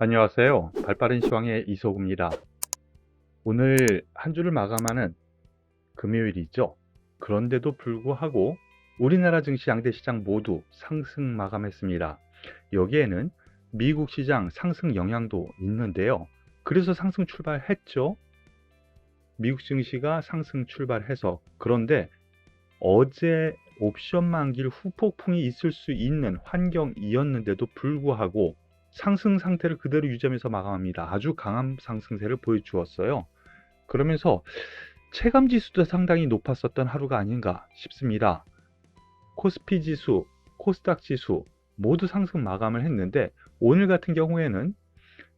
안녕하세요. 발빠른 시황의 이소구입니다. 오늘 한 주를 마감하는 금요일이죠. 그런데도 불구하고 우리나라 증시 양대 시장 모두 상승 마감했습니다. 여기에는 미국 시장 상승 영향도 있는데요. 그래서 상승 출발했죠. 미국 증시가 상승 출발해서. 그런데 어제 옵션 만기일 후폭풍이 있을 수 있는 환경이었는데도 불구하고 상승 상태를 그대로 유지하면서 마감합니다. 아주 강한 상승세를 보여주었어요. 그러면서 체감 지수도 상당히 높았었던 하루가 아닌가 싶습니다. 코스피 지수, 코스닥 지수 모두 상승 마감을 했는데 오늘 같은 경우에는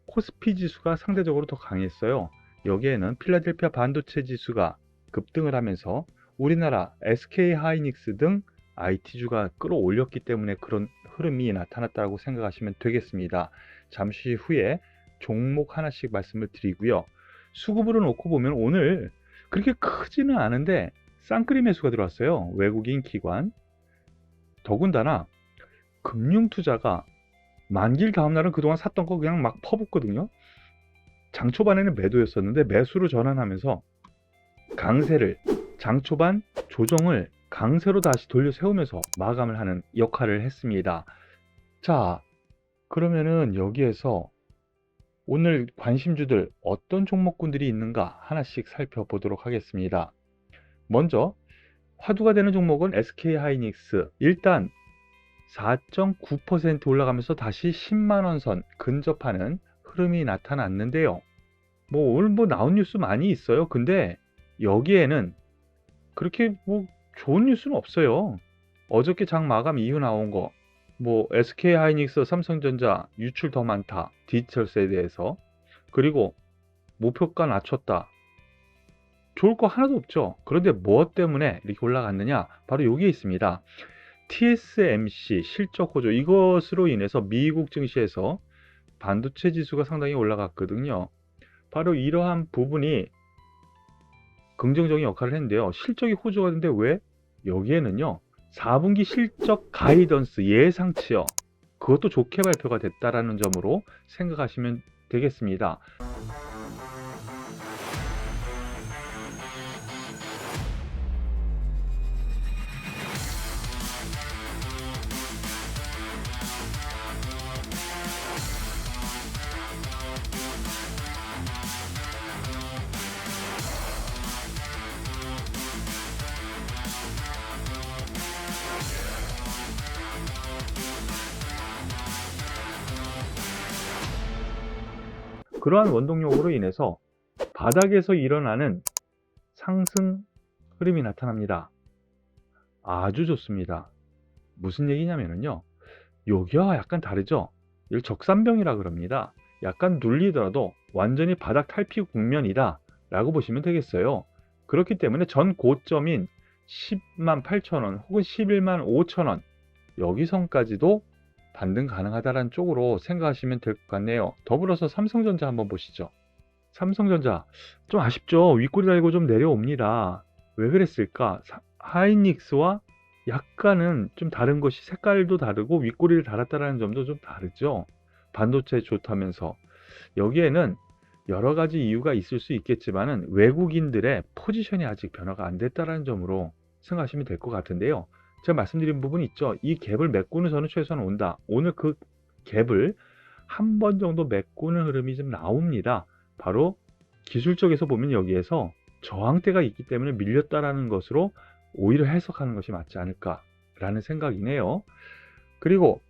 코스피 지수가 상대적으로 더 강했어요. 여기에는 필라델피아 반도체 지수가 급등을 하면서 우리나라 SK 하이닉스 등 IT주가 끌어올렸기 때문에 그런 흐름이 나타났다고 생각하시면 되겠습니다. 잠시 후에 종목 하나씩 말씀을 드리고요. 수급으로 놓고 보면 오늘 그렇게 크지는 않은데 쌍끌이 매수가 들어왔어요. 외국인 기관. 더군다나 금융투자가 만기일 다음날은 그동안 샀던 거 그냥 막 퍼붓거든요. 장 초반에는 매도였었는데 매수로 전환하면서 강세를 장 초반 조정을 강세로 다시 돌려 세우면서 마감을 하는 역할을 했습니다. 자, 그러면은 여기에서 오늘 관심주들 어떤 종목군들이 있는가 하나씩 살펴보도록 하겠습니다. 먼저 화두가 되는 종목은 SK 하이닉스. 일단 4.9% 올라가면서 다시 10만원 선 근접하는 흐름이 나타났는데요. 오늘 나온 뉴스 많이 있어요. 근데 여기에는 그렇게 좋은 뉴스는 없어요. 어저께 장 마감 이후 나온 거, SK 하이닉스, 삼성전자 유출 더 많다, 디지털스에 대해서. 그리고 목표가 낮췄다. 좋을 거 하나도 없죠. 그런데 무엇 때문에 이렇게 올라갔느냐? 바로 여기에 있습니다. TSMC 실적 호조, 이것으로 인해서 미국 증시에서 반도체 지수가 상당히 올라갔거든요. 바로 이러한 부분이 긍정적인 역할을 했는데요. 실적이 호조가 됐는데 왜? 여기에는요. 4분기 실적 가이던스 예상치요. 그것도 좋게 발표가 됐다라는 점으로 생각하시면 되겠습니다. 그러한 원동력으로 인해서 바닥에서 일어나는 상승 흐름이 나타납니다. 아주 좋습니다. 무슨 얘기냐면요. 여기와 약간 다르죠? 이걸 적산병이라 그럽니다. 약간 눌리더라도 완전히 바닥 탈피 국면이다 라고 보시면 되겠어요. 그렇기 때문에 전 고점인 10만 8천원 혹은 11만 5천원 여기선까지도 반등 가능하다는 쪽으로 생각하시면 될 것 같네요. 더불어서 삼성전자 한번 보시죠. 삼성전자 좀 아쉽죠. 윗꼬리 달고 좀 내려옵니다. 왜 그랬을까? 하이닉스와 약간은 좀 다른 것이 색깔도 다르고 윗꼬리를 달았다는 점도 좀 다르죠. 반도체 좋다면서. 여기에는 여러 가지 이유가 있을 수 있겠지만은 외국인들의 포지션이 아직 변화가 안 됐다는 점으로 생각하시면 될 것 같은데요. 제가 말씀드린 부분이 있죠. 이 갭을 메꾸는 선은 최소한 온다. 오늘 그 갭을 한 번 정도 메꾸는 흐름이 좀 나옵니다. 바로 기술적에서 보면 여기에서 저항대가 있기 때문에 밀렸다라는 것으로 오히려 해석하는 것이 맞지 않을까라는 생각이네요. 그리고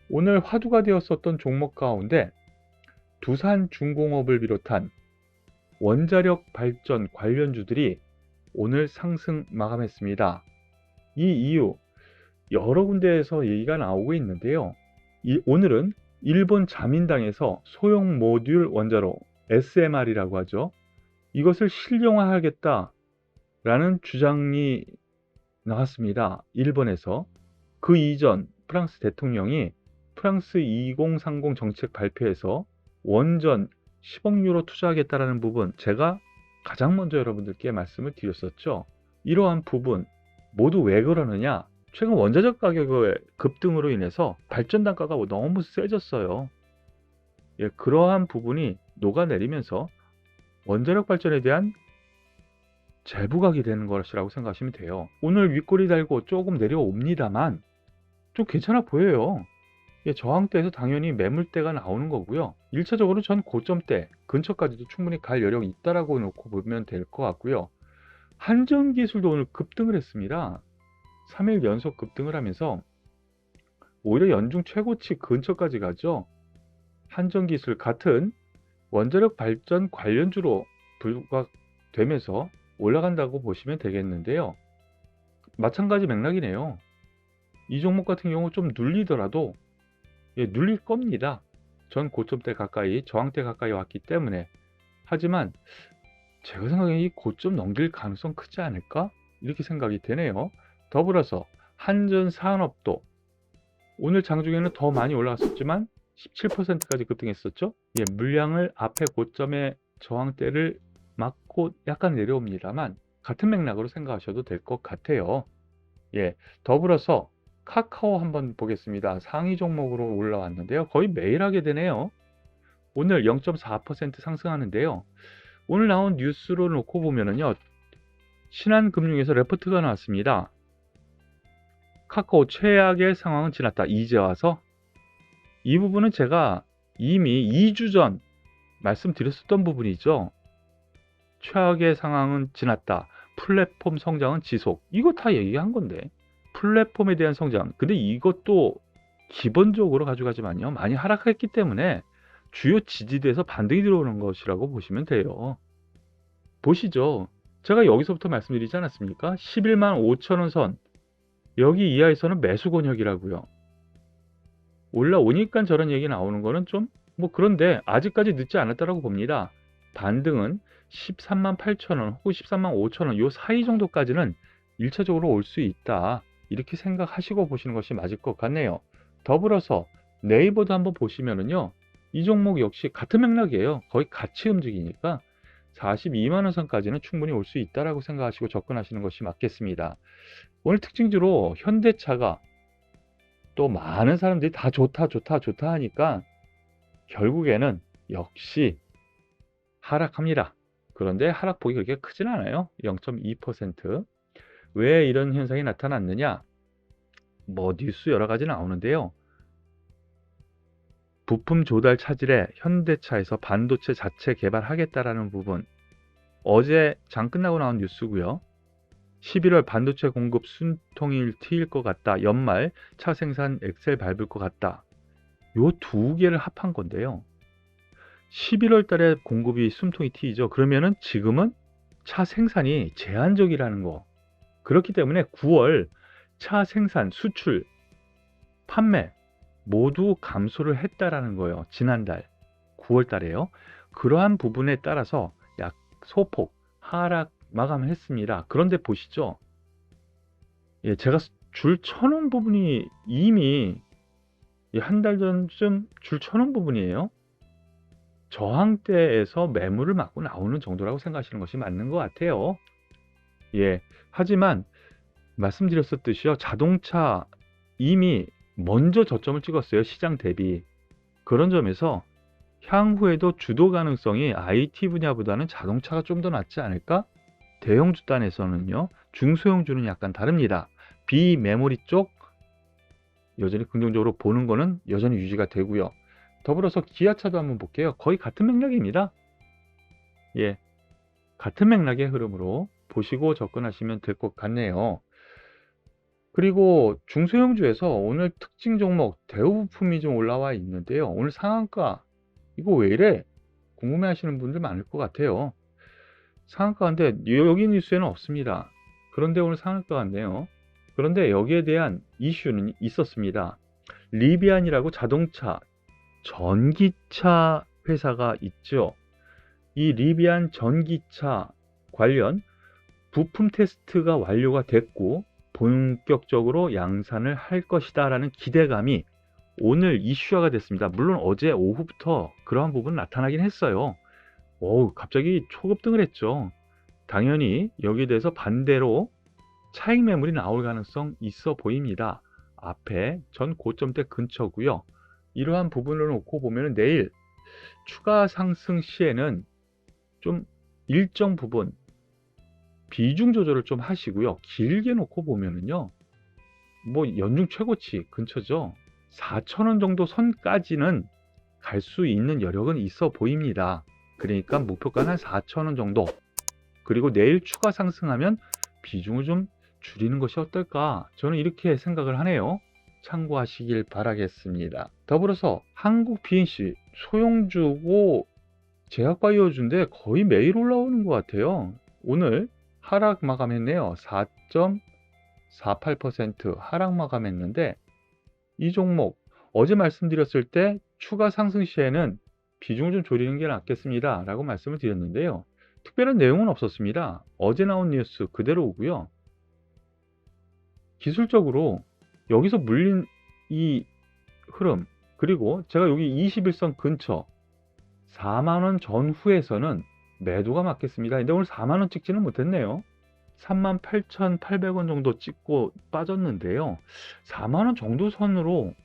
오늘 화두가 되었었던 종목 가운데 두산중공업을 비롯한 원자력 발전 관련주들이 오늘 상승 마감했습니다. 이 이유 여러 군데에서 얘기가 나오고 있는데요. 오늘은 일본 자민당에서 소형 모듈 원자로 SMR이라고 하죠. 이것을 실용화하겠다라는 주장이 나왔습니다. 일본에서. 그 이전 프랑스 대통령이 프랑스 2030 정책 발표에서 원전 10억 유로 투자하겠다라는 부분 제가 가장 먼저 여러분들께 말씀을 드렸었죠. 이러한 부분 모두 왜 그러느냐? 최근 원자력 가격의 급등으로 인해서 발전 단가가 너무 세졌어요. 예, 그러한 부분이 녹아내리면서 원자력 발전에 대한 재부각이 되는 것이라고 생각하시면 돼요. 오늘 윗꼬리 달고 조금 내려옵니다만 좀 괜찮아 보여요. 예, 저항대에서 당연히 매물대가 나오는 거고요. 1차적으로 전 고점대 근처까지도 충분히 갈 여력이 있다라고 놓고 보면 될 것 같고요. 한전기술도 오늘 급등을 했습니다. 3일 연속 급등을 하면서 오히려 연중 최고치 근처까지 가죠. 한전기술 같은 원자력 발전 관련주로 부각되면서 올라간다고 보시면 되겠는데요. 마찬가지 맥락이네요. 이 종목 같은 경우 좀 눌리더라도 예, 눌릴 겁니다. 전 고점대 가까이, 저항대 가까이 왔기 때문에. 하지만 제가 생각에 이 고점 넘길 가능성 크지 않을까? 이렇게 생각이 되네요. 더불어서 한전산업도 오늘 장중에는 더 많이 올라갔었지만 17%까지 급등했었죠. 예, 물량을 앞에 고점의 저항대를 맞고 약간 내려옵니다만 같은 맥락으로 생각하셔도 될 것 같아요. 예, 더불어서 카카오 한번 보겠습니다. 상위 종목으로 올라왔는데요. 거의 매일 하게 되네요. 오늘 0.4% 상승하는데요. 오늘 나온 뉴스로 놓고 보면은요. 신한금융에서 레포트가 나왔습니다. 카카오 최악의 상황은 지났다. 이제 와서 이 부분은 제가 이미 2주 전 말씀드렸었던 부분이죠. 최악의 상황은 지났다. 플랫폼 성장은 지속. 이거 다 얘기한 건데. 플랫폼에 대한 성장. 근데 이것도 기본적으로 가져가지만요. 많이 하락했기 때문에 주요 지지대에서 반등이 들어오는 것이라고 보시면 돼요. 보시죠. 제가 여기서부터 말씀드리지 않았습니까? 11만 5천 원 선. 여기 이하에서는 매수 권역이라고요. 올라오니까 저런 얘기 나오는 거는 좀 뭐 그런데 아직까지 늦지 않았다라고 봅니다. 반등은 13만 8천 원 혹은 13만 5천 원 요 사이 정도까지는 1차적으로 올 수 있다. 이렇게 생각하시고 보시는 것이 맞을 것 같네요. 더불어서 네이버도 한번 보시면은요. 이 종목 역시 같은 맥락이에요. 거의 같이 움직이니까 42만 원 선까지는 충분히 올 수 있다라고 생각하시고 접근하시는 것이 맞겠습니다. 오늘 특징주로 현대차가 또 많은 사람들이 다 좋다 좋다 좋다 하니까 결국에는 역시 하락합니다. 그런데 하락폭이 그렇게 크진 않아요. 0.2%. 왜 이런 현상이 나타났느냐? 뭐 뉴스 여러 가지 나오는데요. 부품 조달 차질에 현대차에서 반도체 자체 개발하겠다라는 부분. 어제 장 끝나고 나온 뉴스고요. 11월 반도체 공급 순통일 트일 것 같다. 연말 차 생산 엑셀 밟을 것 같다. 요 두 개를 합한 건데요. 11월 달에 공급이 숨통이 트이죠. 그러면은 지금은 차 생산이 제한적이라는 거. 그렇기 때문에 9월 차 생산, 수출, 판매 모두 감소를 했다라는 거예요. 지난달 9월 달에요. 그러한 부분에 따라서 약 소폭 하락 마감을 했습니다. 그런데 보시죠. 예, 제가 줄 쳐놓은 부분이 이미 한 달 전쯤 줄 쳐놓은 부분이에요. 저항대에서 매물을 맞고 나오는 정도라고 생각하시는 것이 맞는 것 같아요. 예. 하지만 말씀드렸었듯이요. 자동차 이미 먼저 저점을 찍었어요. 시장 대비. 그런 점에서 향후에도 주도 가능성이 IT 분야보다는 자동차가 좀 더 낫지 않을까? 대형주 단에서는요. 중소형주는 약간 다릅니다. 비메모리 쪽 여전히 긍정적으로 보는 거는 여전히 유지가 되고요. 더불어서 기아차도 한번 볼게요. 거의 같은 맥락입니다. 예, 같은 맥락의 흐름으로 보시고 접근하시면 될 것 같네요. 그리고 중소형주에서 오늘 특징 종목 대우부품이 좀 올라와 있는데요. 오늘 상한가 이거 왜 이래? 궁금해 하시는 분들 많을 것 같아요. 상한가인데 여기 뉴스에는 없습니다. 그런데 오늘 상한가 같네요. 그런데 여기에 대한 이슈는 있었습니다. 리비안이라고 자동차, 전기차 회사가 있죠. 이 리비안 전기차 관련 부품 테스트가 완료가 됐고 본격적으로 양산을 할 것이다 라는 기대감이 오늘 이슈화가 됐습니다. 물론 어제 오후부터 그러한 부분 나타나긴 했어요. 갑자기 초급등을 했죠. 당연히 여기에 대해서 반대로 차익 매물이 나올 가능성 있어 보입니다. 앞에 전 고점대 근처고요. 이러한 부분을 놓고 보면 내일 추가 상승 시에는 좀 일정 부분 비중 조절을 좀 하시고요. 길게 놓고 보면은요. 뭐 연중 최고치 근처죠. 4,000원 정도 선까지는 갈 수 있는 여력은 있어 보입니다. 그러니까 목표가는 한 4,000원 정도. 그리고 내일 추가 상승하면 비중을 좀 줄이는 것이 어떨까? 저는 이렇게 생각을 하네요. 참고하시길 바라겠습니다. 더불어서 한국 BNC 소형주고 제약바이오주인데 거의 매일 올라오는 것 같아요. 오늘 하락 마감했네요. 4.48% 하락 마감했는데 이 종목 어제 말씀드렸을 때 추가 상승 시에는 비중을 좀 줄이는 게 낫겠습니다 라고 말씀을 드렸는데요. 특별한 내용은 없었습니다. 어제 나온 뉴스 그대로고요. 기술적으로 여기서 물린 이 흐름, 그리고 제가 여기 21선 근처 4만원 전후에서는 매도가 맞겠습니다. 근데 오늘 4만원 찍지는 못했네요. 38,800원 정도 찍고 빠졌는데요. 4만원 정도 선으로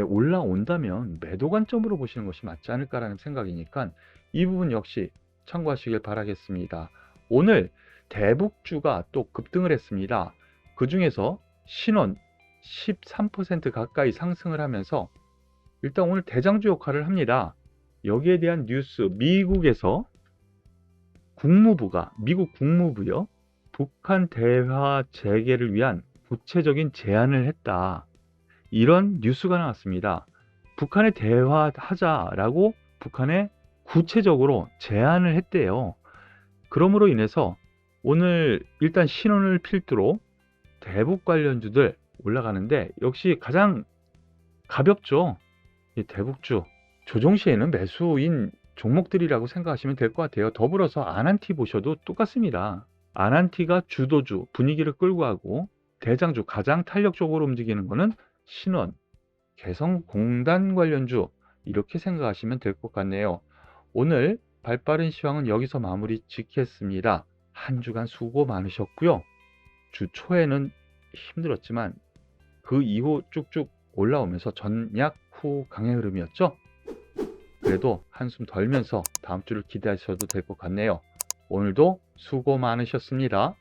올라온다면 매도 관점으로 보시는 것이 맞지 않을까라는 생각이니까 이 부분 역시 참고하시길 바라겠습니다. 오늘 대북주가 또 급등을 했습니다. 그 중에서 신원 13% 가까이 상승을 하면서 일단 오늘 대장주 역할을 합니다. 여기에 대한 뉴스, 미국에서 미국 국무부요, 북한 대화 재개를 위한 구체적인 제안을 했다. 이런 뉴스가 나왔습니다. 북한에 대화하자라고 북한에 구체적으로 제안을 했대요. 그러므로 인해서 오늘 일단 신원을 필두로 대북 관련주들 올라가는데 역시 가장 가볍죠. 이 대북주 조정 시에는 매수인 종목들이라고 생각하시면 될 것 같아요. 더불어서 아난티 보셔도 똑같습니다. 아난티가 주도주 분위기를 끌고 가고 대장주 가장 탄력적으로 움직이는 거는 신원, 개성공단 관련주 이렇게 생각하시면 될 것 같네요. 오늘 발빠른 시황은 여기서 마무리 짓겠습니다. 한 주간 수고 많으셨고요. 주 초에는 힘들었지만 그 이후 쭉쭉 올라오면서 전약 후 강의 흐름이었죠. 그래도 한숨 덜면서 다음 주를 기대하셔도 될 것 같네요. 오늘도 수고 많으셨습니다.